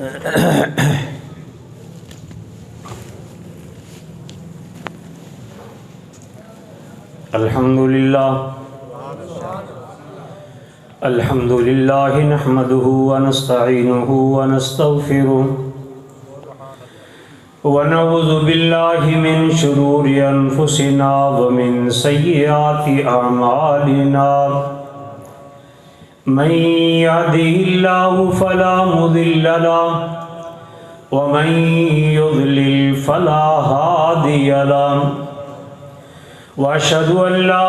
अल्हम्दुलिल्लाह नहमदुहु व नस्तईनुहु व नस्तगफिरुहु व नऊज़ु बिल्लाहि मिन शुरूरि अनफुसिना व मिन सय्यिआति अअमालिना मन यहदिहिल्लाहु फला मुदिल्ल लहु व मन युद्लिल फला हादिय लहु व अशहदु अन ला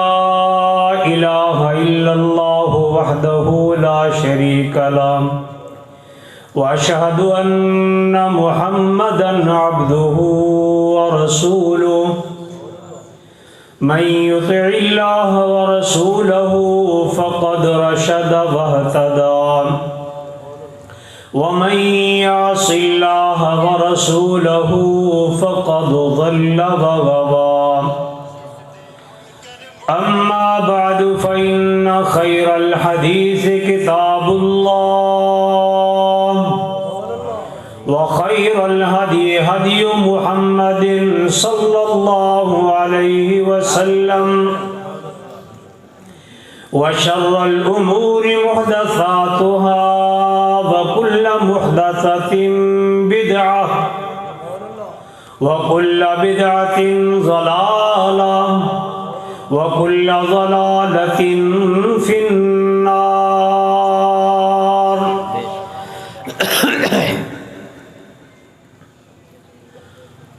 इलाहा इल्लल्लाहु वहदहु ला शरीका लहु व अशहदु अन्ना मुहम्मदन अब्दुहु व रसूलुहु मन युतिइल्लाह व रसूलहु फ़क़द रशद वहतदा व मन यअसिल्लाह व रसूलहु फ़क़द ज़ल्ल व गवा। अम्मा बअद फ़इन्न खैरल हदीस किताबुल्लाह व खैरल हदी हदी मुहम्मदिन सल्लल्लाहु अलैहि वसल्लम व शर्रल उमूरि मुहदसातुहा व कुल्ल मुहदसतिन बिदअह व कुल्ल बिदअतिन ज़लालह व कुल्ल ज़लालतिन फिन्नार।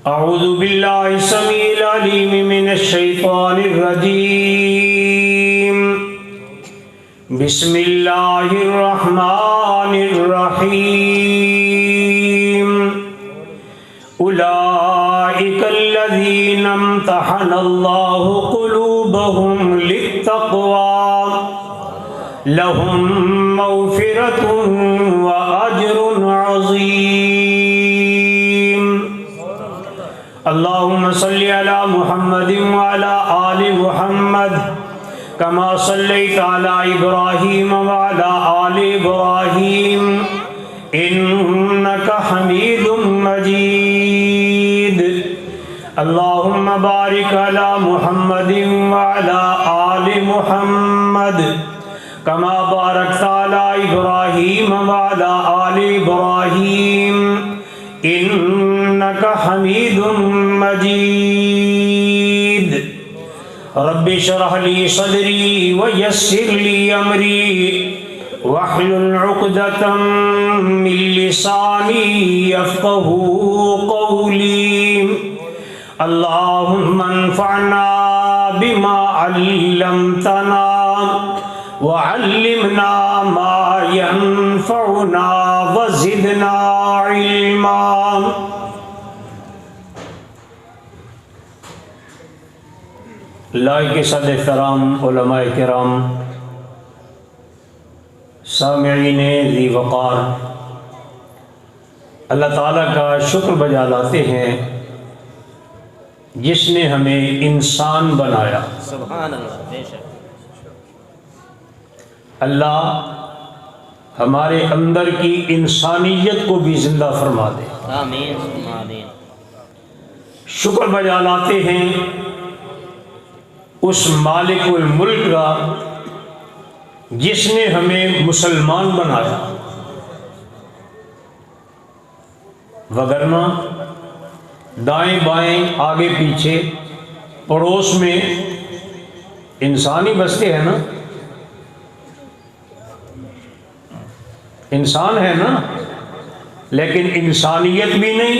अऊज़ु बिल्लाहि समीइल अलीम मिनश शैतानिर रजीम। बिस्मिल्लाहिर रहमानिर रहीम। उलाइकल्लज़ीना इम्तहनल्लाहु क़ुलूबहुम लित्तक़वा लहुम मग़फ़िरतुन व अज्रुन अज़ीम। अल्लाहुम्मा सल्लि अला मुहम्मदिन व अला आलि मुहम्मद कमा सल्लैता अला इब्राहीम व अला आलि इब्राहीम इन्नका हमीदुम मजीद। अल्लाहुम्मा बारिक अला मुहम्मदिन व अला आलि मुहम्मद कमा बारकता अला इब्राहीम व अला आलि इब्राहीम इन्नका हमीदुम मजीद। रब्बि इश्रह ली सदरी व यस्सिर ली अमरी वहलुल उक़दतम मिन लिसानी यफ़क़हू क़ौली। अल्लाहुम्मा अन्फ़अना बिमा अल्लमतना व अल्लिमना मा यनफ़उना व ज़िदना इल्मा। लाइक़ सद एहतराम उलमाए किराम, सामिईन ज़ी वक़ार, अल्लाह ताला का शुक्र बजा लाते हैं जिसने हमें इंसान बनाया। सुभान अल्लाह। बेशक अल्लाह हमारे अंदर की इंसानियत को भी जिंदा फरमा दे। आमीन आमीन। शुक्र बजा लाते हैं उस मालिकुल मुल्क का जिसने हमें मुसलमान बनाया, वगरना दाएं बाएं आगे पीछे पड़ोस में इंसान ही बसते हैं ना, इंसान है ना, लेकिन इंसानियत भी नहीं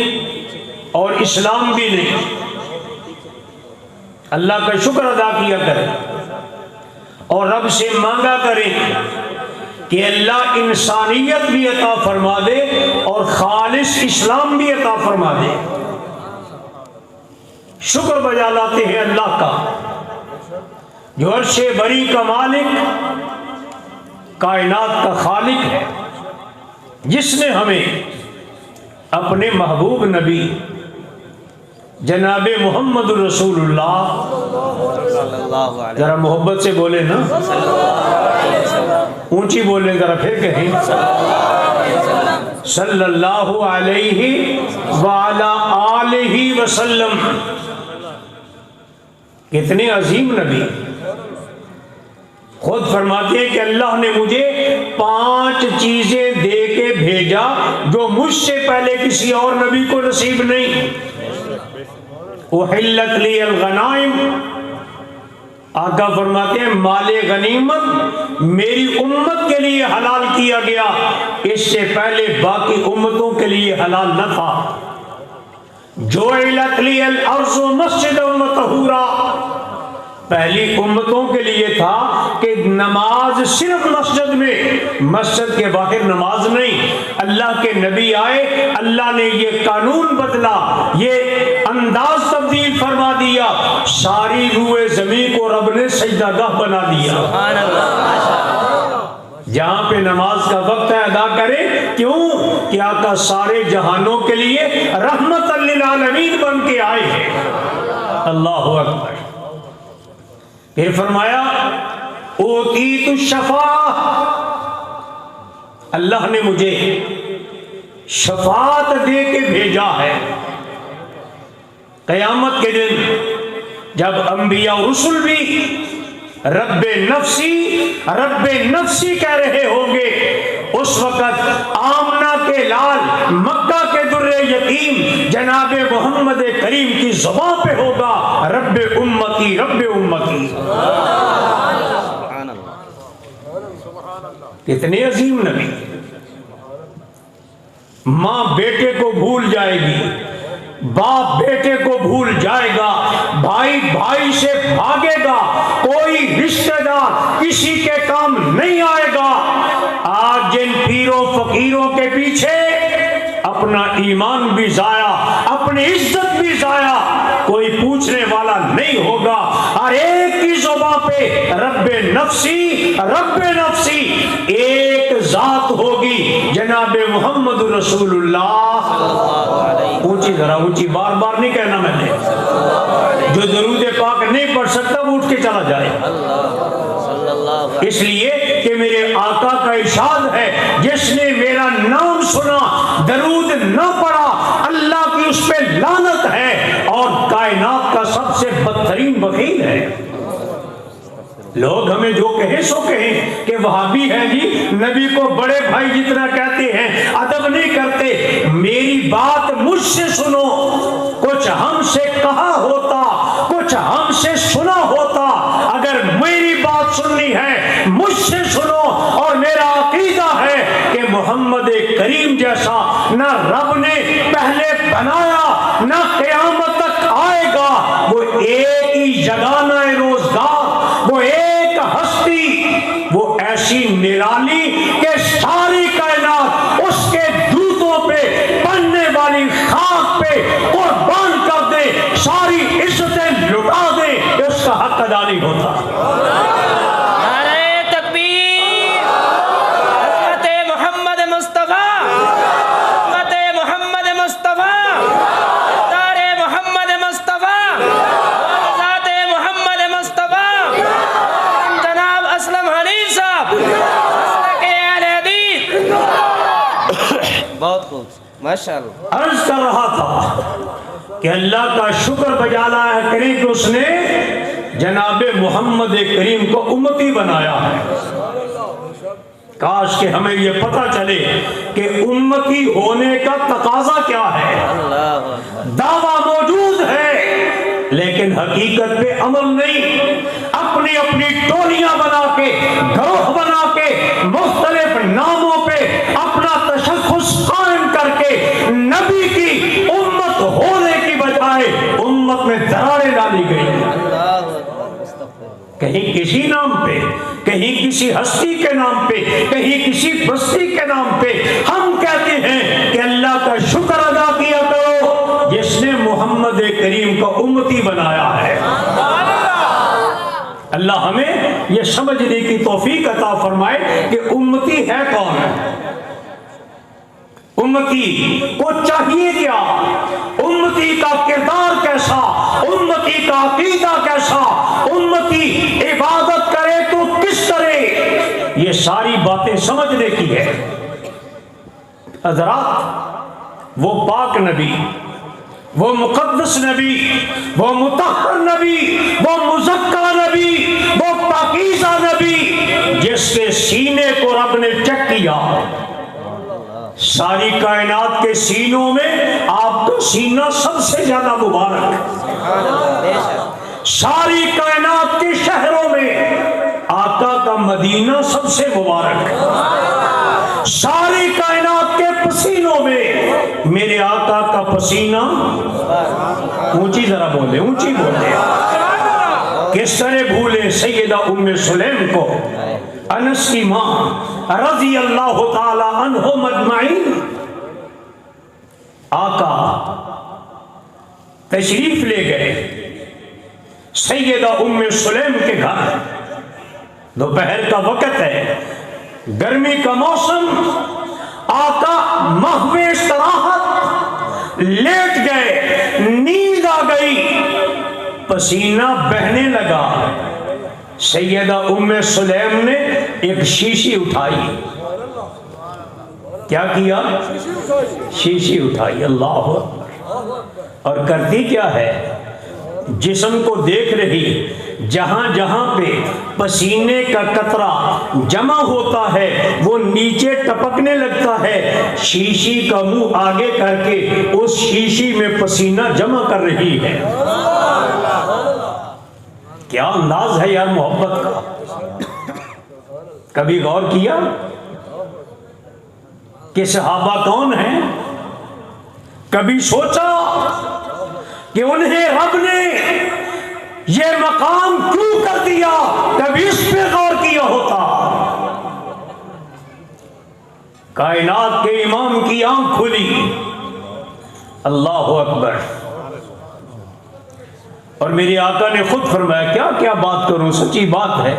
और इस्लाम भी नहीं। अल्लाह का शुक्र अदा किया करें और रब से मांगा करें कि अल्लाह इंसानियत भी अता फरमा दे और खालिस इस्लाम भी अता फरमा दे। शुक्र बजा लाते हैं अल्लाह का जो अर्शे बरी का मालिक, कायनात का खालिक है, जिसने हमें अपने महबूब नबी जनाबे मोहम्मद रसूलुल्लाह, जरा मोहब्बत से बोले ना, ऊंची बोले जरा फिर कहें सल्लल्लाहु अलैहि वाला आलिहि वसल्लम। कितने अजीम नबी। खुद फरमाते हैं कि अल्लाह ने मुझे 5 चीजें दे के भेजा जो मुझसे पहले किसी और नबी को नसीब नहीं। उहिल्लत लियल गनाइम, आका फरमाते हैं माले गनीमत मेरी उम्मत के लिए हलाल किया गया, इससे पहले बाकी उम्मतों के लिए हलाल न था। जुइलत लियल अर्ज़ु मस्जिदन व तहूरा, पहली उम्मतों के लिए था कि नमाज सिर्फ मस्जिद में, मस्जिद के बाहर नमाज नहीं। अल्लाह के नबी आए, अल्लाह ने ये कानून बदला, ये अंदाज तब्दील फरमा दिया, सारी रूए जमीन को रब ने सजदागाह बना दिया। जहां पे नमाज का वक्त है अदा करें, क्यों? क्या का सारे जहानों के लिए रहमतल लिल आलमीन बन के आए हैं। अल्लाहु अकबर। फिर फरमाया ओतीतु शफा, अल्लाह ने मुझे शफात दे के भेजा है। क़यामत के दिन जब अंबिया और रसूल भी रब्बे नफ्सी कह रहे होंगे, उस वक़्त आमना के लाल मक्का के दुर्रे यतीम जनाबे मोहम्मद करीम की ज़ुबान पे होगा रब्बे उम्मती रब्बे उम्मती। कितने अजीम नबी। माँ बेटे को भूल जाएगी, बाप बेटे को भूल जाएगा, भाई भाई से भागेगा, कोई रिश्तेदार किसी के काम नहीं आएगा। आज जिन पीरों फकीरों के पीछे अपना ईमान भी जाया, अपनी इज्जत भी जाया, कोई पूछने वाला नहीं होगा। हर एक की जुबान पे रब्बे नफ्सी एक जात होगी, जनाबे मोहम्मद रसूलुल्लाह। ऊंची जरा ऊंची, बार बार नहीं कहना मैंने। जो दरूद पाक नहीं पढ़ सकता वो उठ के चला जाए, इसलिए कि मेरे आका का इरशाद है जिसने मेरा नाम सुना दरूद न पढ़ा अल्लाह की उस पे लानत है और कायनात का सबसे बदतरीन बखील है। लोग हमें जो कहे सो कहें कि वहाबी है जी, नबी को बड़े भाई जितना कहते हैं, अदब नहीं करते। मेरी बात मुझसे सुनो, कुछ हमसे कहा होता, कुछ हमसे सुना होता। अगर मेरी बात सुननी है मुझसे सुनो, और मेरा अकीदा है कि मोहम्मद करीम जैसा ना रब ने पहले बनाया ना क़यामत तक आएगा। वो एक ही जगाना है रोजगार, वो एक हस्ती, वो ऐसी निराली के सारी कायनात उसके दूतों पे बनने वाली खाक पे कुर्बान कर दे, सारी इज्जतें लुटा दे, उसका हक अदा नहीं होता। माशाअल्लाह। अर्ज कर रहा था कि अल्लाह का शुक्र बजाना है करें कि उसने जनाबे मोहम्मद करीम को उम्मती बनाया है। काश कि हमें ये पता चले कि उम्मती होने का तकाजा क्या है। दावा मौजूद है लेकिन हकीकत पे अमल नहीं। अपनी अपनी टोलियां बना के, ग्रोह बना के, मुख्तलिफ नामों पे अपना तशख्खुस कायम करके नबी की उम्मत होने की बजाय उम्मत में दरारें डाली गई। कहीं किसी नाम पे, कहीं किसी हस्ती के नाम पे, कहीं किसी बस्ती के नाम पे हम कहते हैं कि अल्लाह का शुक्र अदा किया करो जिसने मोहम्मद करीम को उम्मती बनाया है। अल्लाह हमें यह समझने की तौफीक अता फरमाए कि उम्मती है कौन। उम्मती को चाहिए क्या, उम्मती का किरदार कैसा, उम्मती का अकीदा कैसा, उम्मती इबादत करे तो किस तरह, ये सारी बातें समझने की है। हज़रात, वो पाक नबी, वो मुक़द्दस नबी, वो मुतहहर नबी, वो मुज़क्का नबी, वो पाकीज़ा नबी, जिसके सीने को रब ने चेक किया। सारी कायनात के सीनों में आपका सीना सबसे ज्यादा मुबारक, सारी कायनात के शहरों में आका का मदीना सबसे मुबारक, सारी कायनात के पसीनों में मेरे आका का पसीना, ऊंची जरा बोले, ऊंची बोले, किस तरह भूले सैयदा उम्मे सुलैम को, अनस की मां रज़ी अल्लाह ताला अन्हो मजमाइन। आका तशरीफ ले गए सैयदा उम्मे सुलैम के घर। दोपहर का वक्त है, गर्मी का मौसम, आका महवे इस्तराहत लेट गए, नींद आ गई, पसीना बहने लगा। सैयदा उम्मे सुलैम ने एक शीशी उठाई। क्या किया? शीशी उठाई। अल्लाह अकबर। और करती क्या है? जिस्म को देख रही, जहां जहां पे पसीने का कतरा जमा होता है वो नीचे टपकने लगता है। शीशी का मुंह आगे करके उस शीशी में पसीना जमा कर रही है। क्या अंदाज है यार मोहब्बत का। कभी गौर किया कि सहाबा कौन है? कभी सोचा कि उन्हें रब ने ये मकाम क्यों कर दिया? कभी इस पे गौर किया होता? कायनात के इमाम की आंख खुली। अल्लाह अकबर। और मेरे आका ने खुद फरमाया, क्या क्या बात करूं, सच्ची बात है।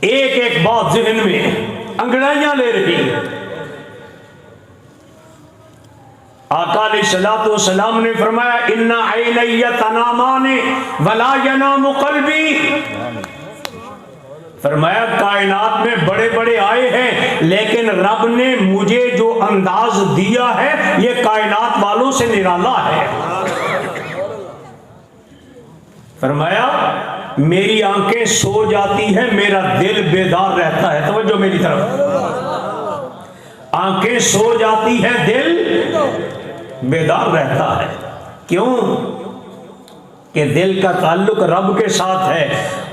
एक एक बात ज़हन में अंगड़ाइयां ले रही। आका अलैहिस्सलातु वस्सलाम ने फरमाया, इन्ना ऐनैया तनामाने वला यनामु क़ल्बी। फरमाया कायनात में बड़े बड़े आए हैं, लेकिन रब ने मुझे जो अंदाज दिया है ये कायनात वालों से निराला है। फरमाया मेरी आंखें सो जाती हैं, मेरा दिल बेदार रहता है। तवज्जो मेरी तरफ। आंखें सो जाती हैं, दिल बेदार रहता है। क्यों? कि दिल का ताल्लुक रब के साथ है।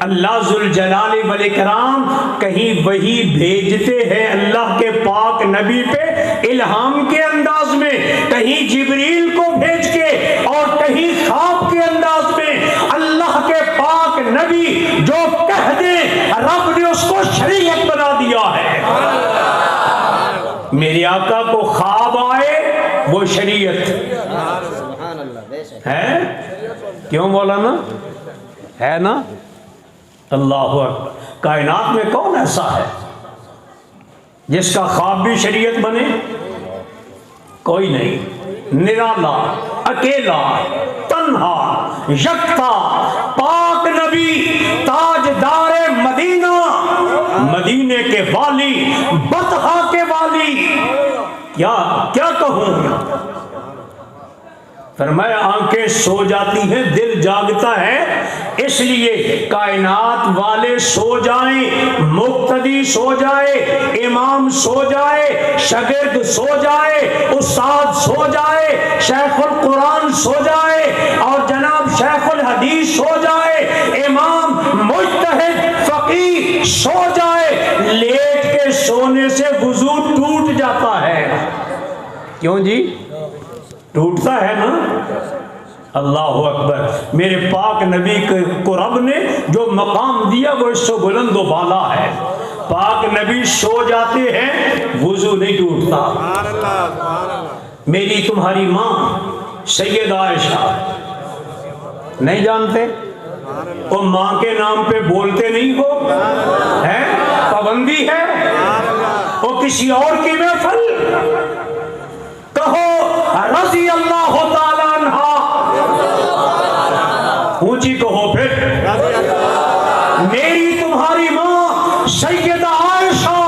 अल्लाह जुल जलाली वल इकराम कहीं वही भेजते हैं अल्लाह के पाक नबी पे इल्हाम के अंदाज में, कहीं जिब्रील को भेज के, और कहीं ख्वाब के अंदाज में। अल्लाह के पाक नबी जो कह दे रब ने उसको शरीयत बना दिया है। मेरे आका को ख्वाब आए वो शरीयत है। क्यों बोला ना? है ना? अल्लाह अकबर। कायनात में कौन ऐसा है जिसका ख्वाब भी शरीयत बने? कोई नहीं। निराला, अकेला, तन्हा, यकता, पाक नबी, ताजदारे मदीना, मदीने के वाली, बतहा के वाली। क्या क्या कहूं? फरमाया आंखें सो जाती हैं, दिल जागता है। इसलिए कायनात वाले सो जाएं, मुक्तदी सो जाए, इमाम सो जाए, शागिर्द सो जाए, उस्ताद सो जाए, शेखुल कुरान सो जाए, और जनाब शेखुल हदीस सो जाए, इमाम मुज्तहिद फकीह सो जाए, लेट के सोने से वुजू टूट जाता है। क्यों जी? टूटता है ना? अल्लाह अकबर। मेरे पाक नबी को रब ने जो मकाम दिया वो इससे बुलंद बाला है। पाक नबी सो जाते हैं, वुजू नहीं टूटता। मेरी तुम्हारी माँ सैयदा आयशा, नहीं जानते? वो माँ के नाम पे बोलते नहीं हो, है पाबंदी है। वो किसी और की महफिल कहो रज़ी अल्लाह ताला अन्हा, ऊंची कहो फिर। मेरी तुम्हारी माँ सैयदा आयशा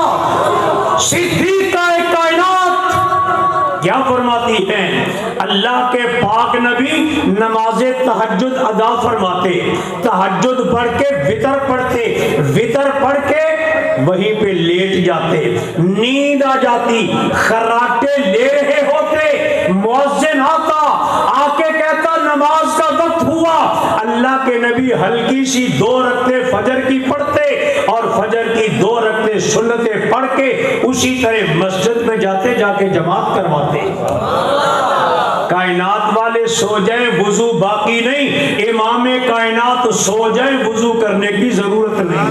नमाज तहज्जुद अदा फरमाते, तहज्जुद पढ़ के वितर पढ़ते, वितर पढ़ के वहीं पे लेट जाते, नींद आ जाती, खर्राटे ले रहे होते, मुअज्जिन आता, आके कहता नमाज का वक्त हुआ। अल्लाह के नबी हल्की सी 2 रकते फजर की पढ़ते और फजर की 2 रकते सुन्नतें पढ़ के उसी तरह मस्जिद में जाते, जाके जमात करवाते। कायनात वाले सो जाए वुजू बाकी नहीं, इमाम कायनात सो जाए वुजू करने की जरूरत नहीं।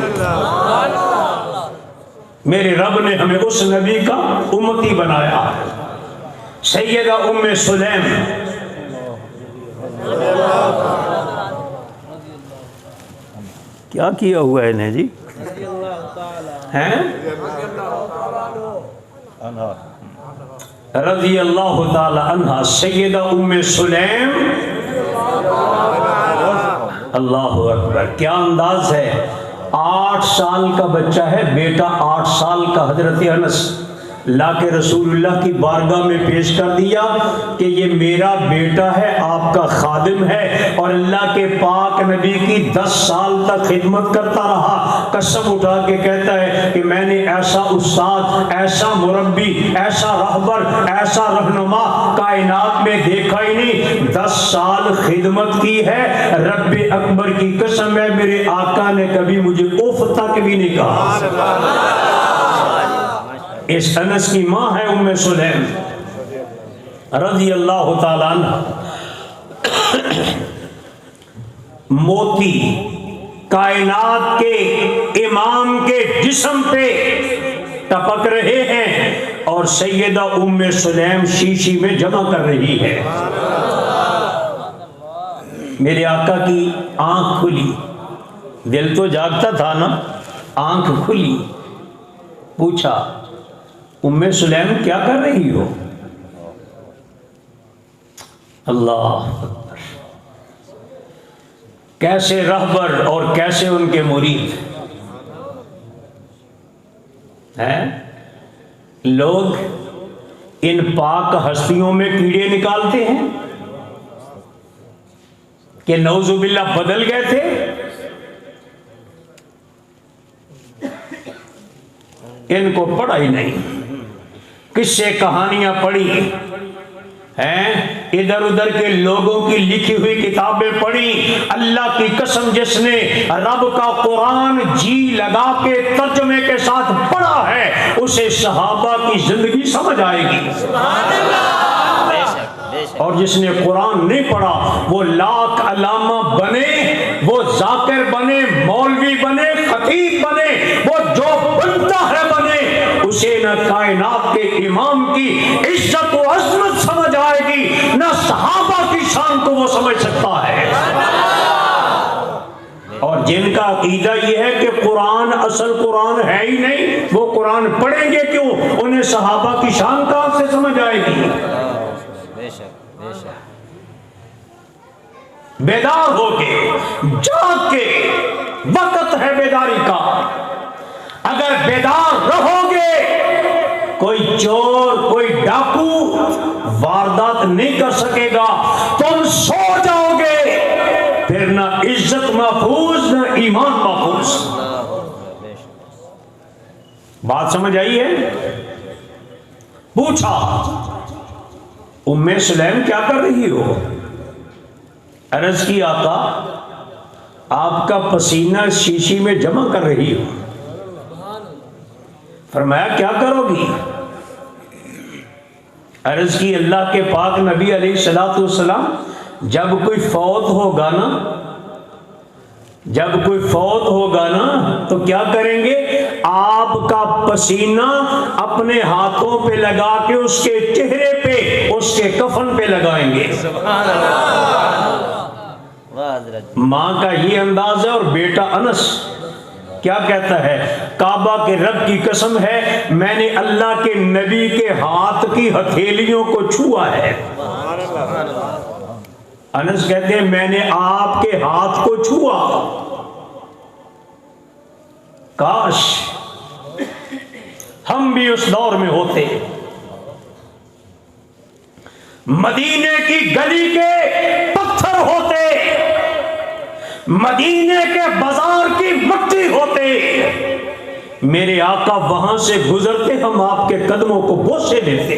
मेरे रब ने हमें उस नबी का उम्मती बनाया। सैयदा उम्मे सुलैम क्या किया हुआ है इन्हें जी हैं? रज़ी अल्लाह ताला अन्हा सैयदा उम्मे सुलैम, अल्लाह अकबर, क्या अंदाज है। 8 साल का बच्चा है, बेटा 8 साल का, हजरत अनस लाके रसूलुल्लाह की बारगाह में पेश कर दिया कि ये मेरा बेटा है, आपका खादिम है, और अल्लाह के पाक नबी की 10 साल तक खिदमत करता रहा। कसम उठा के कहता है कि मैंने ऐसा उस्ताद, ऐसा मुरब्बी, ऐसा रहबर, ऐसा रहनुमा कायनात में देखा ही नहीं। 10 साल खिदमत की है, रब्बे अकबर की कसम है, मेरे आका ने कभी मुझे उफ तक भी नहीं कहा। इस अनस की माँ है उम्मे सुलैम रज़ी अल्लाह ताला अन्हा। मोती कायनात के इमाम के जिस्म पे टपक रहे हैं और सैयदा उम्मे सुलैम शीशी में जमा कर रही है। मेरे आका की आंख खुली, दिल तो जागता था ना, आंख खुली, पूछा उम्मे सुलैम क्या कर रही हो? अल्लाह, कैसे रहबर और कैसे उनके मुरीद हैं। लोग इन पाक हस्तियों में कीड़े निकालते हैं कि नौजुबिल्ला बदल गए थे। इनको पढ़ा ही नहीं, किससे कहानियां पढ़ी हैं, इधर उधर के लोगों की लिखी हुई किताबें पढ़ी। अल्लाह की कसम, जिसने रब का कुरान जी लगा के तर्जुमे के साथ पढ़ा है, उसे सहाबा की जिंदगी समझ आएगी। और जिसने कुरान नहीं पढ़ा वो लाख अलामा बने, वो जाकिर बने, मौलवी बने, खतीब बने, वो जो बनता है बने, उसे न कायनात के इमाम की इज्जत व अजमत समझ आएगी, न सहाबा की शान को वो समझ सकता है। और जिनका अकीदा ये है कि कुरान असल कुरान है ही नहीं, वो कुरान पढ़ेंगे क्यों, उन्हें सहाबा की शान कहां से समझ आएगी। बेदार होके जाग के, वक्त है बेदारी का। अगर बेदार रहोगे, कोई चोर, कोई डाकू वारदात नहीं कर सकेगा। तुम सो जाओगे, फिर ना इज्जत महफूज, ना ईमान महफूज। बात समझ आई है? पूछा उम्मे सुलैम क्या कर रही हो? अर्ज की आका आपका पसीना शीशी में जमा कर रही हो। फरमाया क्या करोगी? अर्ज की अल्लाह के पाक नबी अलैहिस्सलातु वस्सलाम, जब कोई फौत होगा ना, जब कोई फौत होगा ना तो क्या करेंगे, आपका पसीना अपने हाथों पे लगा के उसके चेहरे पे, उसके कफन पे लगाएंगे। मां का ये अंदाज है। और बेटा अनस क्या कहता है, काबा के रब की कसम है, मैंने अल्लाह के नबी के हाथ की हथेलियों को छुआ है। अनस कहते हैं मैंने आपके हाथ को छुआ। काश हम भी उस दौर में होते। मदीने की गली के पत्थर मदीने के बाजार की मट्टी होते, मेरे आका वहां से गुजरते, हम आपके कदमों को बोसे देते।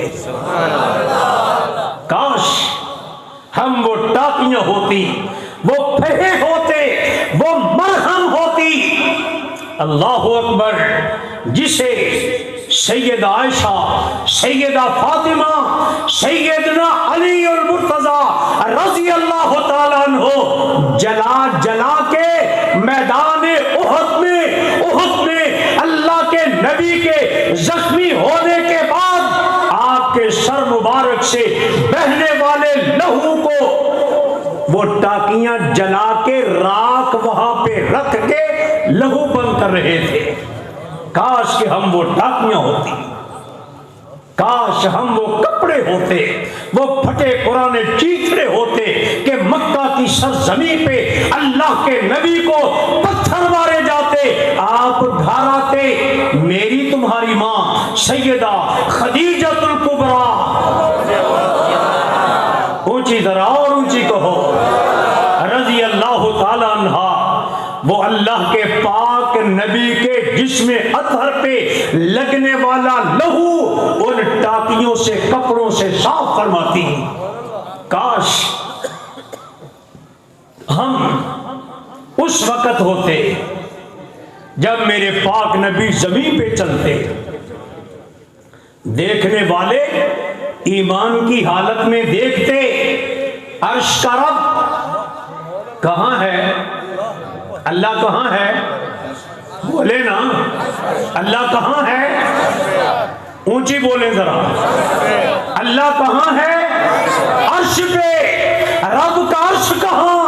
काश हम वो टाकियां होती, वो फहे होते, वो मरहम होती। अल्लाह अकबर। जिसे सैयद आयशा, सैयदा फातिमा, सैयदना अली और मुर्तजा रजी अल्लाह तआला अन्हो जला जला के मैदान उहद में अल्लाह के नबी के जख्मी होने के बाद आपके सर मुबारक से बहने वाले लहू को वो टाकियां जला के राख वहां पे रख के लहू बंद कर रहे थे। काश कि हम वो टाकियां होती, काश हम वो कपड़े होते, वो फटे पुराने चीथड़े होते कि मक्का की सरजमी पे अल्लाह के नबी को पत्थर मारे जाते, आप घर आते, मेरी तुम्हारी मां सैयदा खदीजतुल कुबरा, ऊंची जरा और ऊंची कहो, रजी अल्लाह ताला अन्हा, वो अल्लाह के पाक नबी के जिस्म अतहर पे लगने वाला लहू उन टाकियों से, कपड़ों से साफ फरमाती। काश हम उस वक्त होते जब मेरे पाक नबी जमीन पे चलते, देखने वाले ईमान की हालत में देखते, अर्श का रब कहां है, अल्लाह कहां है, बोले ना, अल्लाह कहां है, ऊंची बोले जरा, अल्लाह कहां है, अर्श पे, रब का अर्श कहां,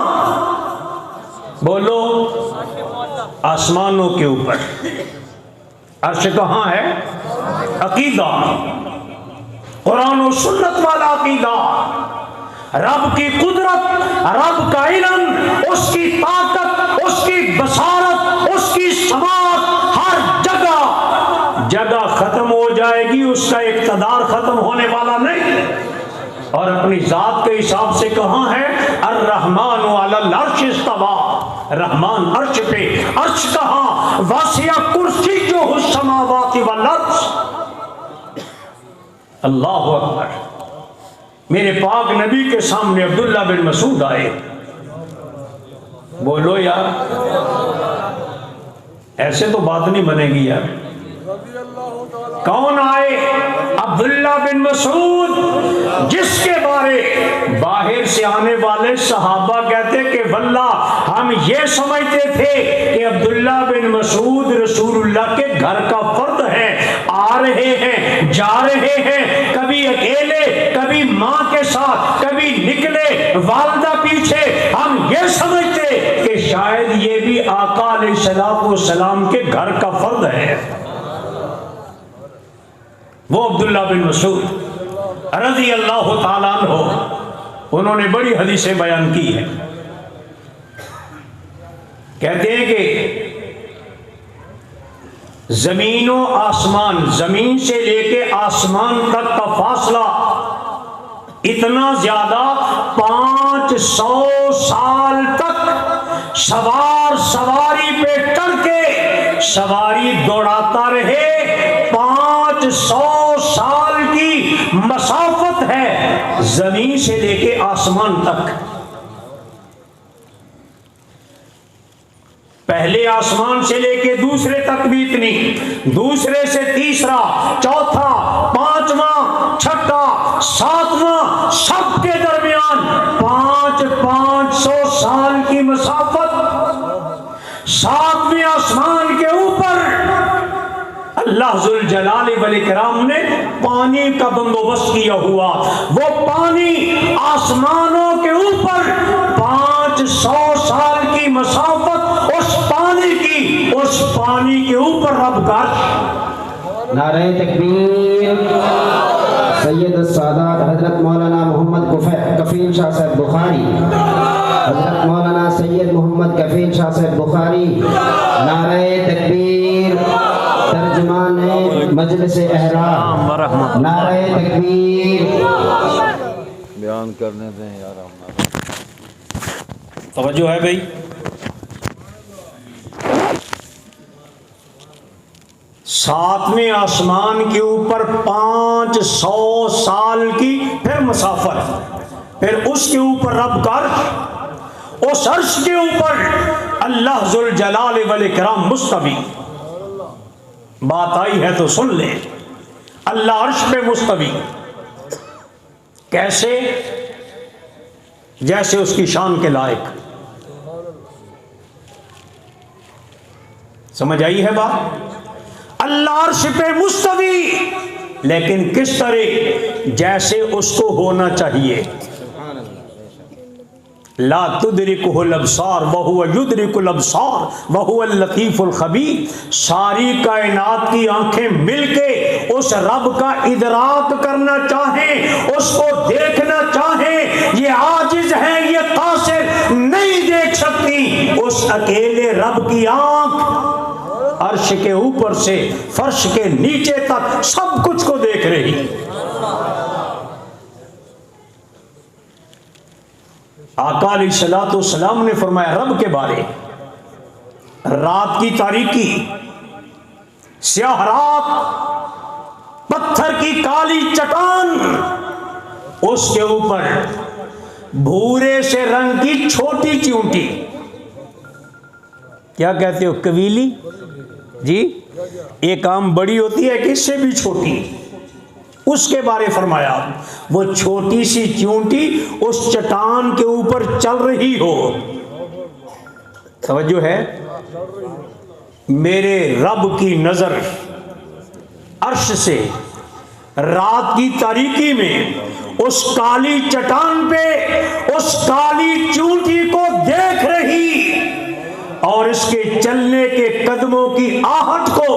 बोलो, आसमानों के ऊपर, अर्श कहां है, अकीदा, कुरान और सुन्नत वाला अकीदा, रब की कुदरत, रब का इल्म, उसकी ताकत, उसकी बसारत, उसकी समात, हर जगह जगह खत्म हो जाएगी, उसका इक़्तिदार खत्म होने वाला नहीं। और अपनी जात के हिसाब से कहां है, अर्रहमान अलल अर्श इस्तवा, रहमान अर्श पे, अर्श कहां, वासिया कुर्सी जो हुस समावाति वल अर्श। अल्लाह अकबर। मेरे पाक नबी के सामने अब्दुल्ला बिन मसूद आए, बोलो यार, ऐसे तो बात नहीं बनेगी यार। कौन आए, अब्दुल्ला बिन मसूद, जिसके बारे बाहर से आने वाले सहाबा कहते कि वल्लाह हम ये समझते थे कि अब्दुल्ला बिन मसूद रसूलुल्लाह के घर का फर्द है, आ रहे हैं, जा रहे हैं, कभी अकेले, कभी माँ के साथ, कभी निकले वालिदा पीछे, हम ये समझते कि शायद ये भी आका अलैहिस्सलाम के घर का फर्द है। वो अब्दुल्ला बिन मसूद रज़ी अल्लाह ताला अन्हु, उन्होंने बड़ी हदीसें बयान की है। कहते हैं कि जमीनों आसमान, जमीन से लेके आसमान तक का फासला इतना ज्यादा, 500 साल तक सवार सवारी पे चढ़ के सवारी दौड़ाता रहे, 500 साल की मसाफत है जमीन से लेके आसमान तक। पहले आसमान से लेके दूसरे तक भी इतनी, दूसरे से तीसरा, चौथा, पांचवा, छठा, सातवां, सबके दरमियान 500 साल की मसाफत। सातवें आसमान के ऊपर अल्लाह जुल जलाल वल इकराम ने पानी का बंदोबस्त किया हुआ। वो पानी आसमानों के ऊपर 500 साल की मसाफत, उस पानी के ऊपर रब का नारे तकबीर। सैयद सादात हजरत मौलाना मोहम्मद कफील शाह साहब बुखारी, हजरत मौलाना सैयद मोहम्मद कफील शाह साहब बुखारी, नारे तकबीर। तर्जुमान मजलिस एहराम, नारे तकबीर। बयान करने दें यार, तवज्जो है भाई। सातवें आसमान के ऊपर 500 साल की फिर मुसाफत, फिर उसके ऊपर रब का अर्श, उस अर्श के ऊपर अल्लाह जुल जलाल वल इकराम मुस्तवी। बात आई है तो सुन ले, अल्लाह अर्श पे मुस्तवी कैसे? जैसे उसकी शान के लायक। समझ आई है बात? अल्लाह अर्श पे मुस्तवी, लेकिन किस तरह? जैसे उसको होना चाहिए। ला तुदरिकुहुल अब्सार वहुव युदरिकुल अब्सार वहुवल लतीफुल खबीर। सारी कायनात की आंखें मिलके उस रब का इदराक करना चाहें, उसको देखना चाहें, ये आजिज है, ये कासिर नहीं देख सकती। उस अकेले रब की आंख अर्श के ऊपर से फर्श के नीचे तक सब कुछ को देख रही। आका अलैहिस्सलाम ने फरमाया रब के बारे, रात की तारीकी, स्याह रात, पत्थर की काली चट्टान, उसके ऊपर भूरे से रंग की छोटी चींटी, क्या कहते हो, कबीली जी, एक आम बड़ी होती है कि इससे भी छोटी, उसके बारे फरमाया। वो छोटी सी चींटी उस चट्टान के ऊपर चल रही हो। समझो है? मेरे रब की नजर अर्श से रात की तारीकी में उस काली चट्टान पे उस काली चींटी को देख रही, और इसके चलने के कदमों की आहट को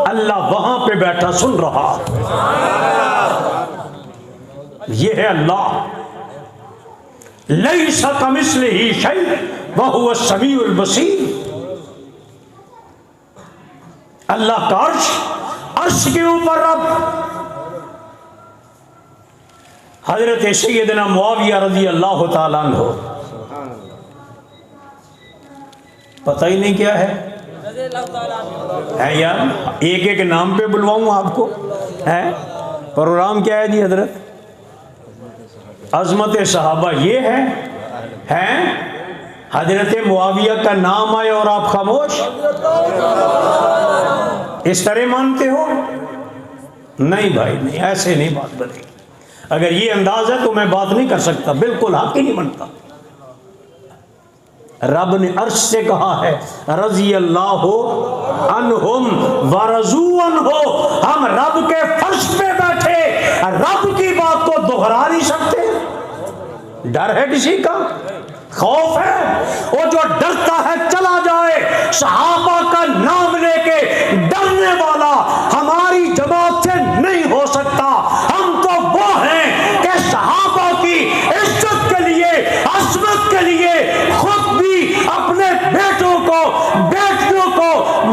अल्लाह वहां पे बैठा सुन रहा। ये है अल्लाह। लैसा कमिस्लिही शै व हुवा समीउल बसीर। अल्लाह का अर्श, अर्श के ऊपर रब। हजरत सैयदना मुआविया रज़ी अल्लाह ताला अन्हु, पता ही नहीं क्या है यार, एक एक नाम पे बुलवाऊं आपको, है प्रोग्राम क्या है जी हजरत? अजमत सहाबा ये है? हजरत मुआविया का नाम आए और आप खामोश, इस तरह मानते हो? नहीं भाई नहीं, ऐसे नहीं बात बनेगी। अगर ये अंदाज है तो मैं बात नहीं कर सकता, बिल्कुल हक ही नहीं बनता। रब ने अर्श से कहा है रज़ी अल्लाह अन्हुम व रज़ू अन्हु। हम रब के फर्श पे बैठे रब की बात को दोहरा नहीं सकते। डर है किसी का? खौफ है? वो जो डरता है चला जाए। सहाबा का नाम लेके डरने वाला हमारी जमात से नहीं हो सकता। हम तो वो हैं कि सहाबा की इज्जत के लिए, अज़मत के लिए खुद भी अपने बेटों को, बेटियों को,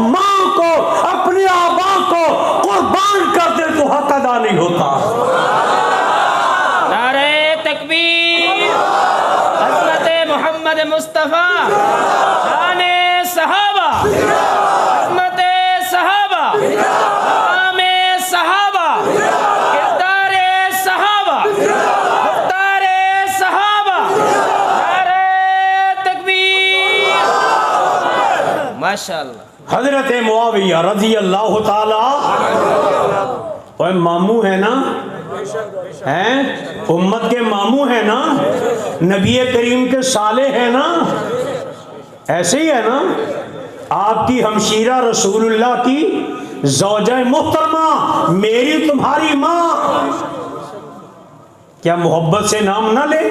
माँ को, अपने आबा को कुर्बान कर दे तो हक अदा नहीं होता। नारे तकबीर, हज़रत मोहम्मद मुस्तफ़ा, शाने सहाबा, अज़मत सहाबा, मक़ामे सहाबा, किरदारे सहाबा, मुख्तारे सहाबा। नारे तकबीर, माशाअल्लाह। हजरत मुआविया रज़ी अल्लाह ताला, और मामू है ना, हैं उम्मत के मामू है ना, नबी करीम के साले है ना, ऐसे ही है ना। आपकी हमशीरा रसूलुल्लाह की ज़ौजा मोहतरमा, मेरी तुम्हारी माँ, क्या मोहब्बत से नाम ना ले?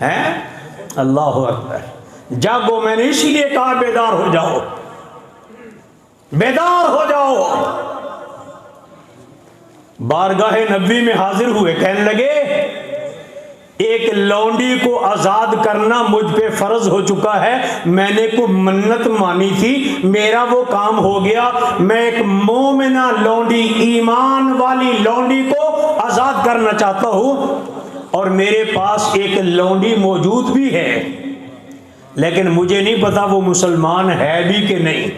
हैं? अल्लाह अकबर। जागो, मैंने इसीलिए कहा बेदार हो जाओ, बेदार हो जाओ। बारगाहे नबी में हाजिर हुए, कहने लगे एक लौंडी को आजाद करना मुझ पे फर्ज हो चुका है। मैंने को मन्नत मानी थी, मेरा वो काम हो गया। मैं एक मोमिना लौंडी, ईमान वाली लौंडी को आजाद करना चाहता हूं, और मेरे पास एक लौंडी मौजूद भी है, लेकिन मुझे नहीं पता वो मुसलमान है भी कि नहीं।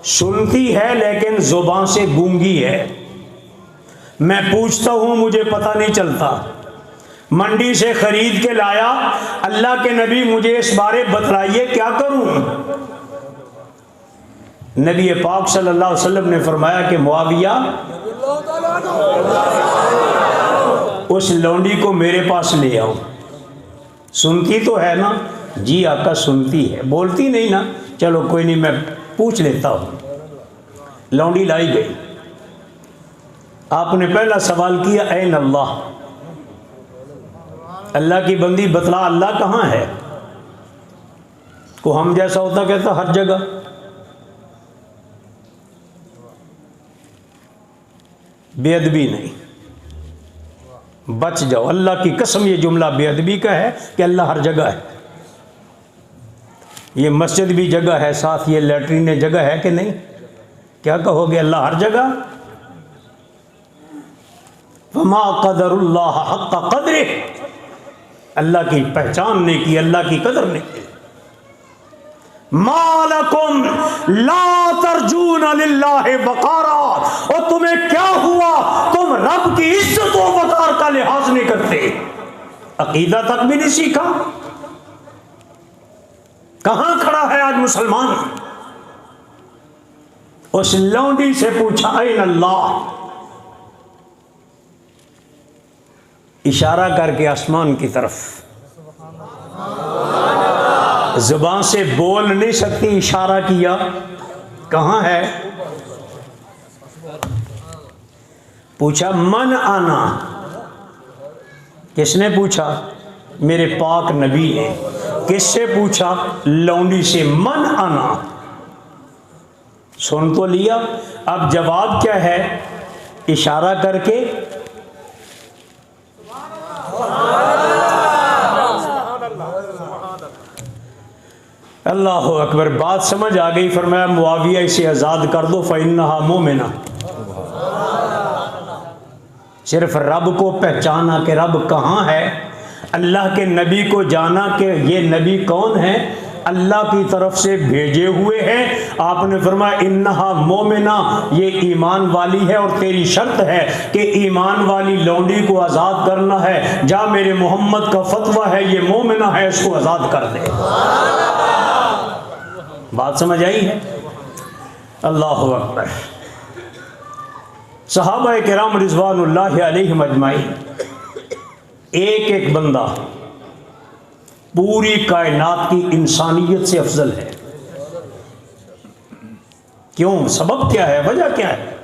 सुनती है लेकिन जुबान से गूंगी है। मैं पूछता हूं मुझे पता नहीं चलता। मंडी से खरीद के लाया, अल्लाह के नबी मुझे इस बारे बतलाइए क्या करूं। नबी पाक सल्लल्लाहु अलैहि वसल्लम ने फरमाया कि मुआविया, उस लौंडी को मेरे पास ले आओ। सुनती तो है ना? जी आका सुनती है, बोलती नहीं ना। चलो कोई नहीं, मैं पूछ लेता हूं। लौंडी लाई गई। आपने पहला सवाल किया ऐन अल्लाह, अल्लाह की बंदी बतला अल्लाह कहाँ है। को हम जैसा होता कहता हर जगह। बेअदबी नहीं, बच जाओ। अल्लाह की कसम ये जुमला बेअदबी का है कि अल्लाह हर जगह है। ये मस्जिद भी जगह है, साथ ये लैट्रीन जगह है कि नहीं? क्या कहोगे? अल्लाह हर जगह। वमा क़दरुल्लाह हक़्क़ क़द्रिह, अल्लाह की पहचान नहीं की, अल्लाह की कदर नहीं की। मालकुम ला तर्जून लिल्लाहि वक़ारा, और तुम्हें क्या हुआ, तुम रब की इज्जत और वक़ार का लिहाज नहीं करते। अकीदा तक भी नहीं सीखा। कहां खड़ा है आज मुसलमान? उस लौंडी से पूछा ऐन अल्लाह, इशारा करके आसमान की तरफ। जुबान से बोल नहीं सकती, इशारा किया। कहां है? पूछा मन आना। किसने पूछा? मेरे पाक नबी ने। किससे पूछा? लौंडी से। मन आना। सुन तो लिया, अब जवाब क्या है? इशारा करके अल्लाह अकबर। बात समझ आ गई। फरमाया मुआविया इसे आज़ाद कर दो, फ़इन्नहा मोमिना। सिर्फ रब को पहचाना कि रब कहाँ है, अल्लाह के नबी को जाना कि ये नबी कौन है, अल्लाह की तरफ से भेजे हुए हैं। आपने फरमाया इन्नहा मोमिना, ये ईमान वाली है और तेरी शर्त है कि ईमान वाली लौंडी को आज़ाद करना है। जा मेरे मोहम्मद का फतवा है, ये मोमिना है, इसको आज़ाद कर दे। बात समझ आई है? अल्लाह अकबर। सहाबा किराम रिज़वानुल्लाहि अलैहिम अजमाइन, एक एक बंदा पूरी कायनात की इंसानियत से अफजल है। क्यों? सबब क्या है, वजह क्या है?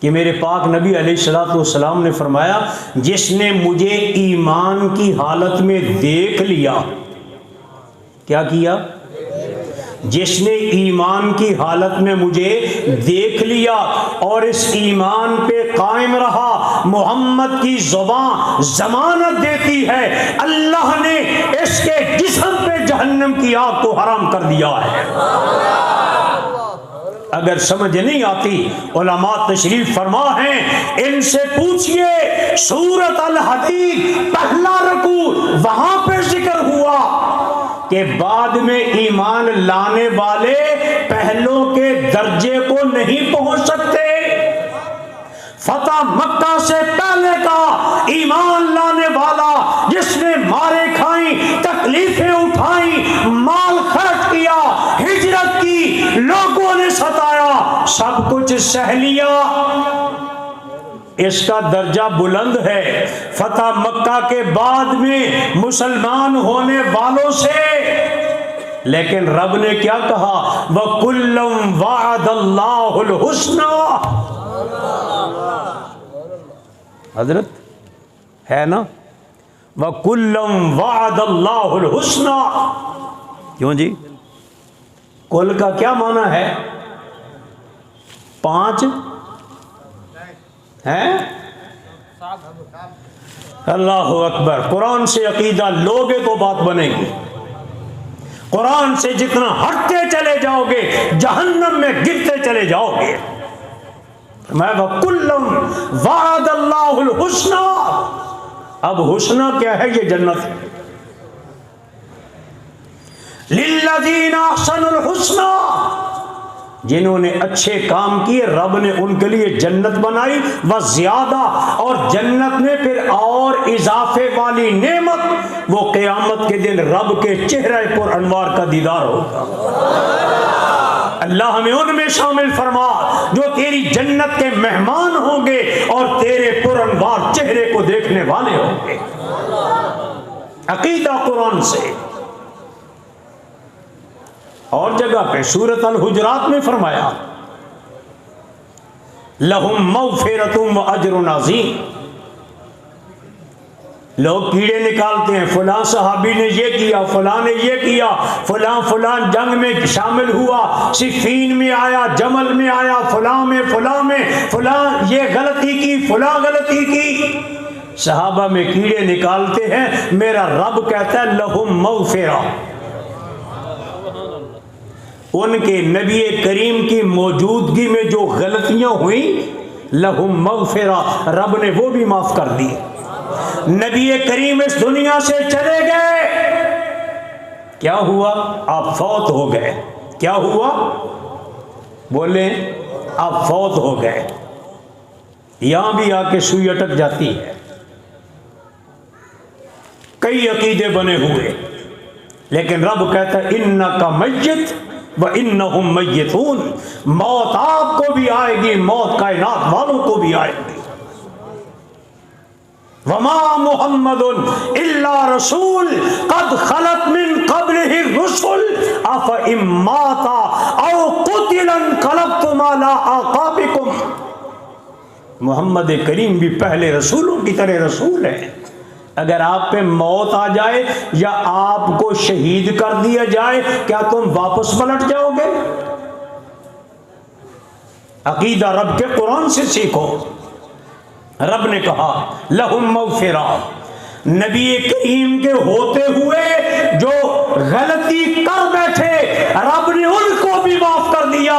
कि मेरे पाक नबी अलैहिस्सलातु वस्सलाम ने फरमाया, जिसने मुझे ईमान की हालत में देख लिया। क्या किया? जिसने ईमान की हालत में मुझे देख लिया और इस ईमान पे कायम रहा, मोहम्मद की ज़ुबान जमानत देती है, अल्लाह ने इसके जिस्म पे जहन्नम की आग को हराम कर दिया है। अगर समझ नहीं आती, उलमा तशरीफ फरमा हैं, इनसे पूछिए। सूरत अल हदीद पहला रकू, वहां पे जिक्र हुआ कि बाद में ईमान लाने वाले पहलों के दर्जे को नहीं पहुंच सकते। फतह मक्का से पहले का ईमान लाने वाला, जिसने मारे खाई, तकलीफें उठाई, माल खर्च किया, हिजरत की, लोगों ने सताया, सब कुछ सह लिया, इसका दर्जा बुलंद है फतह मक्का के बाद में मुसलमान होने वालों से। लेकिन रब ने क्या कहा? वकुल्लम वअदल्लाहुल हुस्ना। हजरत है ना, वकुल्लम वअदल्लाहुल हुस्ना। क्यों जी? कुल का क्या माना है? 5 है। अल्लाह अकबर। कुरान से अकीदा लोगे तो बात बनेगी। कुरान से जितना हटते चले जाओगे, जहन्नम में गिरते चले जाओगे। मैं वकुल्लम वअदल्लाहुल हुस्ना। अब हुस्ना क्या है? ये जन्नत है। लिल्लज़ीना अहसनुल हुस्ना, जिन्होंने अच्छे काम किए रब ने उनके लिए जन्नत बनाई व ज्यादा, और जन्नत में फिर और इजाफे वाली नेमत, वो क़यामत के दिन रब के चेहरे पर अनवार का दीदार होगा। अल्लाह हमें उनमें शामिल फरमा जो तेरी जन्नत के मेहमान होंगे और तेरे पुरअनवार चेहरे को देखने वाले होंगे। अकीदा कुरान से। और जगह पे सूरत अल हुजरात में फरमाया लहुम मग़फ़िरतुम व अज्रुन अज़ीम। लोग कीड़े निकालते हैं, फलां सहाबी ने ये किया, फलां ने ये किया, फलां फलां जंग में शामिल हुआ, सिफ़ीन में आया, जमल में आया, फलां में फलां ये गलती की, फलां गलती की। सहाबा में कीड़े निकालते हैं, मेरा रब कहता है लहुम मग़फ़िरा। उनके नबी करीम की मौजूदगी में जो गलतियां हुई, लहुम मग़फ़िरा, रब ने वो भी माफ कर दी। नबी करीम इस दुनिया से चले गए, क्या हुआ? आप फौत हो गए। क्या हुआ? बोले आप फौत हो गए। यहां भी आके सुई अटक जाती है। कई अकीदे बने हुए, लेकिन रब कहता है इन्नका मय्यत व इन्नहुम मय्यतून। मौत आपको भी आएगी, मौत कायनात वालों को भी आएगी। वमा मुहम्मदुन इल्ला रसूल कद खलत मिन क़ब्लिहि रुसुल अफ़ इम्माता औ क़ुतिलन क़लबतुम अला आक़ाबिकुम। मोहम्मद करीम भी पहले रसूलों की तरह रसूल है। अगर आप पे मौत आ जाए या आपको शहीद कर दिया जाए, क्या तुम वापस पलट जाओगे? अकीदा रब के कुरान से सीखो। रब ने कहा लहुम मग़फ़िरा, नबी करीम के होते हुए जो गलती कर बैठे रब ने उनको भी माफ कर दिया।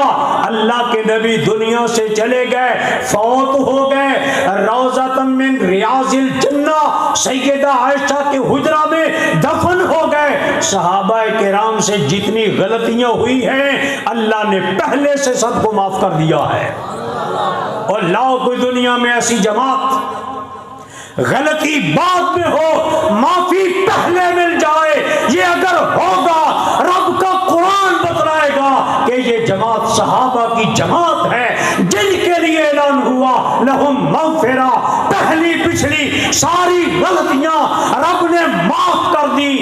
अल्लाह के नबी दुनिया से चले गए, फौत हो गए, रौज़तन मिन रियाज़िल जन्ना सैयदा आयशा के हुजरा में दफन हो गए। सहाबा किराम से जितनी गलतियां हुई हैं अल्लाह ने पहले से सबको माफ कर दिया है। और लाओ कोई दुनिया में ऐसी जमात गलती बाद में हो, माफी पहले मिल जाए, ये अगर होगा रब का कुरान बतलाएगा कि ये जमात सहाबा की जमात है जिनके लिए ऐलान हुआ लहुम मग़फ़िरा। पहली पिछली सारी गलतियां रब ने माफ कर दी।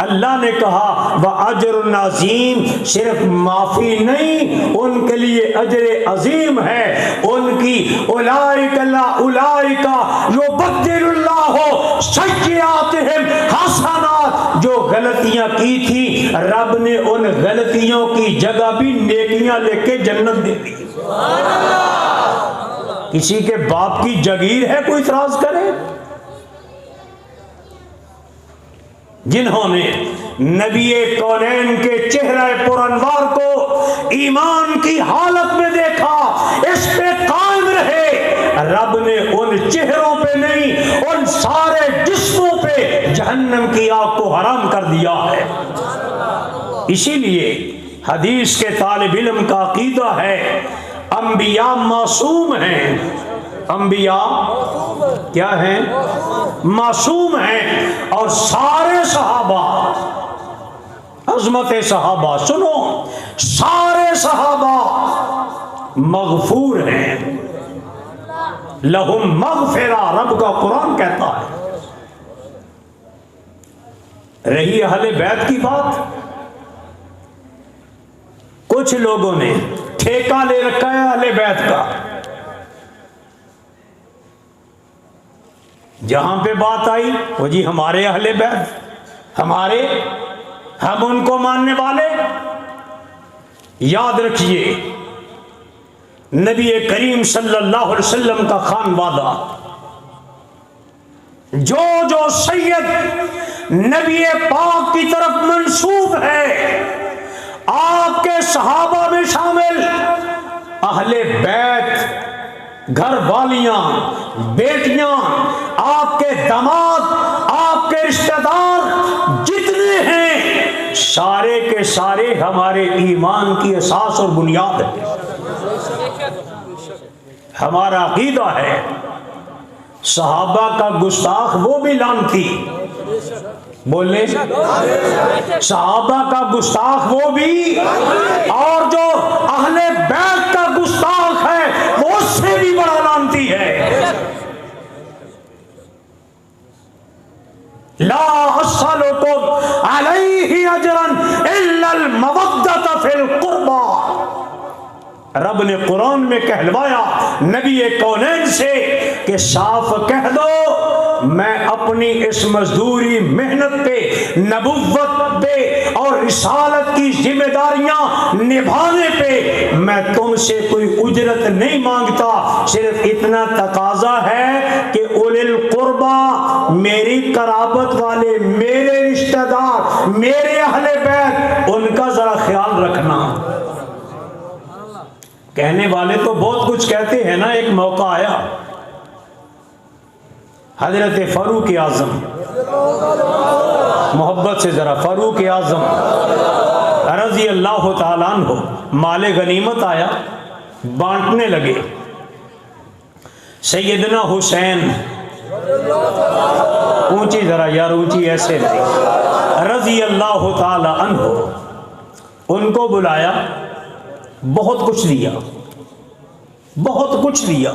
अल्लाह ने कहा व अज्रुन अज़ीम, सिर्फ माफी नहीं, उनके लिए अजर अजीम है। उनकी उलाइका युबद्दिलुल्लाहु सय्यिआतिहिम हसनात, जो गलतियां की थी रब ने उन गलतियों की जगह भी नेकियां लेके जन्नत दे दी। किसी के बाप की जगीर है कोई इतराज करे? जिन्होंने नबी कौनैन के चेहरे पुरअनवार को ईमान की हालत में देखा, इस पे कायम रहे, रब ने उन चेहरों पे नहीं उन सारे जिस्मों पे जहन्नम की आग को हराम कर दिया है। इसीलिए हदीस के तालिब इल्म का अकीदा है अंबिया मासूम हैं। अंबिया क्या हैं? मासूम हैं। और सारे सहाबा, अज़मत सहाबा सुनो, सारे सहाबा मग़फ़ूर हैं। लहुम मग़फ़िरा, रब का कुरान कहता है। रही अहले बैत की बात, कुछ लोगों ने ठेका ले रखा है अहले बैत का। जहां पे बात आई वो जी हमारे अहले बैत, हमारे, हम उनको मानने वाले। याद रखिए नबी करीम सल्लल्लाहु अलैहि वसल्लम का खान वादा, जो जो सैयद नबी पाक की तरफ मंसूब है, आपके सहाबा में शामिल, अहले बैत, घर वालियां, बेटियां, आपके दामाद, आपके रिश्तेदार जितने हैं, सारे सारे के सारे हमारे ईमान की असास और बुनियाद है। हमारा अकीदा है सहाबा का गुस्ताख वो भी लानती, बोले सहाबा का गुस्ताख वो भी, और जो अहले बैत का गुस्ताख है वो उससे भी बड़ा लानती है। ला अस्सलुकुम अलैहि अजरन इल्लल मवद्दत फिल कुर्बा। रब ने कुरान में कहलवाया नबी कौनैन से कि साफ कह दो मैं अपनी इस मजदूरी मेहनत पे, नबुव्वत पे और रिसालत की जिम्मेदारियां निभाने पे मैं तुमसे कोई उजरत नहीं मांगता। सिर्फ इतना तकाजा है कि उलिल कुर्बा, मेरी कराबत वाले, मेरे रिश्तेदार, मेरे अहले बैत, उनका जरा ख्याल रखना। कहने वाले तो बहुत कुछ कहते हैं ना। एक मौका आया हजरत फारूक आजम, मोहब्बत से जरा फारूक आजम रजी अल्लाह ताला अन्हु, माले गनीमत आया, बांटने लगे। सैयदना हुसैन, ऊंची जरा यार, ऊंची ऐसे नहीं, रजी अल्लाह ताला अन्हु, उनको बुलाया, बहुत कुछ दिया, बहुत कुछ दिया।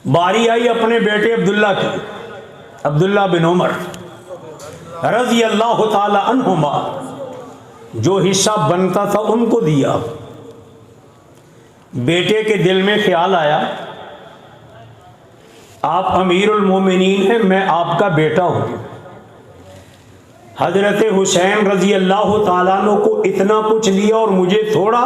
बारी आई अपने बेटे अब्दुल्ला की, अब्दुल्ला बिन उमर रजी अल्लाह ताला अन्हुमा, जो हिस्सा बनता था उनको दिया। बेटे के दिल में ख्याल आया आप अमीरुल मोमिनीन हैं, मैं आपका बेटा हूं। हजरत हुसैन रजी अल्लाह ताला अन्हु को इतना कुछ दिया और मुझे थोड़ा।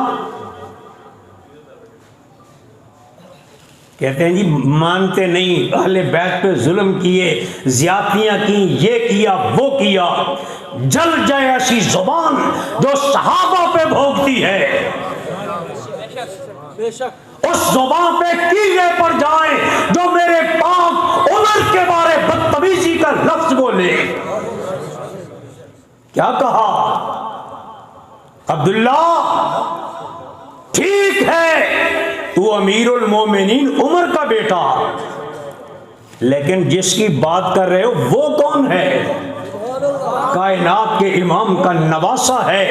कहते हैं जी मानते नहीं, अहले बैत पे जुल्म किए, ज्यादतियां की, ये किया वो किया। जल जाए ऐसी जुबान जो सहाबा पे भोगती है, उस जुबान पे कीड़े पड़ जाए जो मेरे पाक उमर के बारे बदतमीजी का लफ्ज बोले। क्या कहा अब्दुल्ला, ठीक है तू अमीरुल मोमिनीन उमर का बेटा, लेकिन जिसकी बात कर रहे हो वो कौन है? कायनात के इमाम का नवासा है,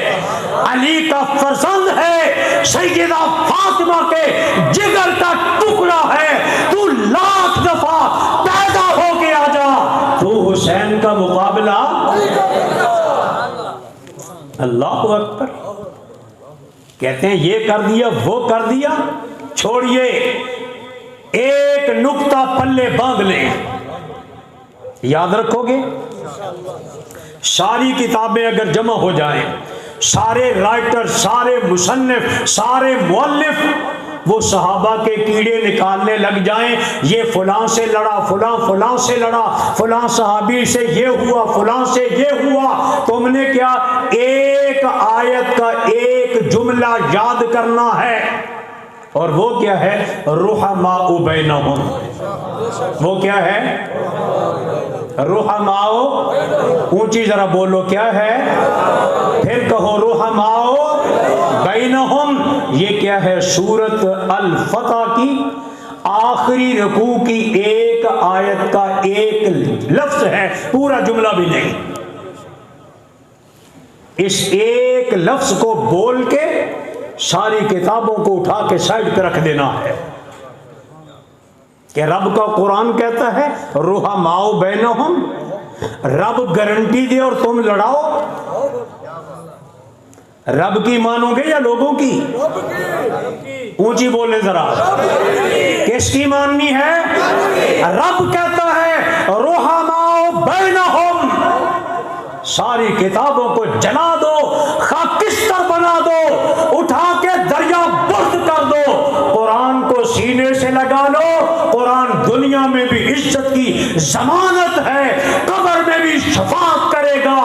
अली का फर्जंद है, सैयदा फातिमा के जिगर का टुकड़ा है। तू लाख दफा पैदा होके आ जा, तू हुसैन का मुकाबला। अल्लाह अकबर। कहते हैं ये कर दिया वो कर दिया, छोड़िए, एक नुक्ता पल्ले बांध ले, याद रखोगे। सारी किताबें अगर जमा हो जाएं, सारे राइटर, सारे मुसन्निफ, सारे मुअल्लिफ वो सहाबा के कीड़े निकालने लग जाएं, ये फलां से लड़ा, फलां से लड़ा, फलां सहाबी से ये हुआ, फलां से ये हुआ। तुमने क्या एक आयत का एक जुमला याद करना है, और वो क्या है? रुहमाउ बैनहुम। वो क्या है? रुहमाउ। ऊंची जरा बोलो, क्या है? फिर कहो रुहमाउ बैनहुम। ये क्या है? सूरत अल फतह की आखिरी रुकू की एक आयत का एक लफ्ज है, पूरा जुमला भी नहीं। इस एक लफ्ज को बोल के सारी किताबों को उठा के साइड पे रख देना है कि रब का कुरान कहता है रुहमाउ बैनहुम। रब गारंटी दे और तुम लड़ाओ। रब की मानोगे या लोगों की? ऊंची बोले जरा, किसकी माननी है? रब कहता है रुहमाउ बैनहुम। सारी किताबों को जला दो, खाकिस्तर बना दो, उठा के दरिया बुर्द कर दो, कुरान को सीने से लगा लो। कुरान दुनिया में भी इज्जत की जमानत है, कब्र में भी शफाअत करेगा,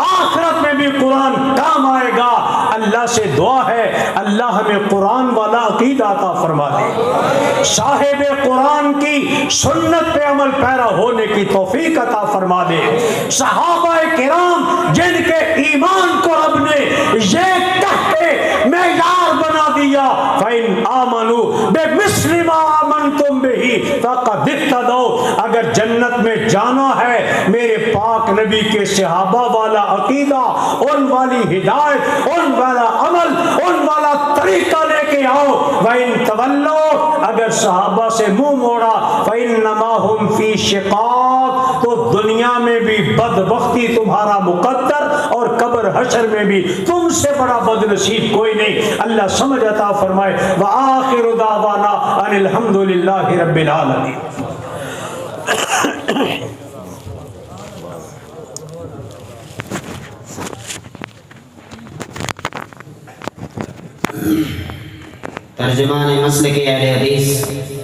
आखिरत में भी कुरान काम आएगा। अल्लाह अल्लाह से दुआ है अल्लाह हमें कुरान वाला अकीदा अता फरमा दे, साहिब कुरान की सुन्नत पे अमल पैरा होने की तौफीक अता फरमा दे। सहाबा किराम जिनके ईमान को रब ने ये कह के मेयार बना दिया, फ़इन आमनू बेमिस्लि मा आमनतुम बिही फ़क़द इह्तदौ, अगर जन्नत में जाना है मेरे पाक नबी के सहाबा वाला अकीदा, उन वाली हिदायत, उन वाला अमल, उन वाला तरीका लेके आओ। वइन तवल्लो, अगर सहाबा से मुंह मोड़ा, फ़इन्नमा हुम फी शिक़ाक़, तो दुनिया में भी बदबख्ती तुम्हारा मुकद्दर और कब्र हशर में भी तुमसे बड़ा बदनसीब कोई नहीं। अल्लाह समझ अता फरमाए। व आखिरु दावाना अनिल हम्दुलिल्लाहि रब्बिल आलमीन। तर्जुमान मसलक अहले हदीस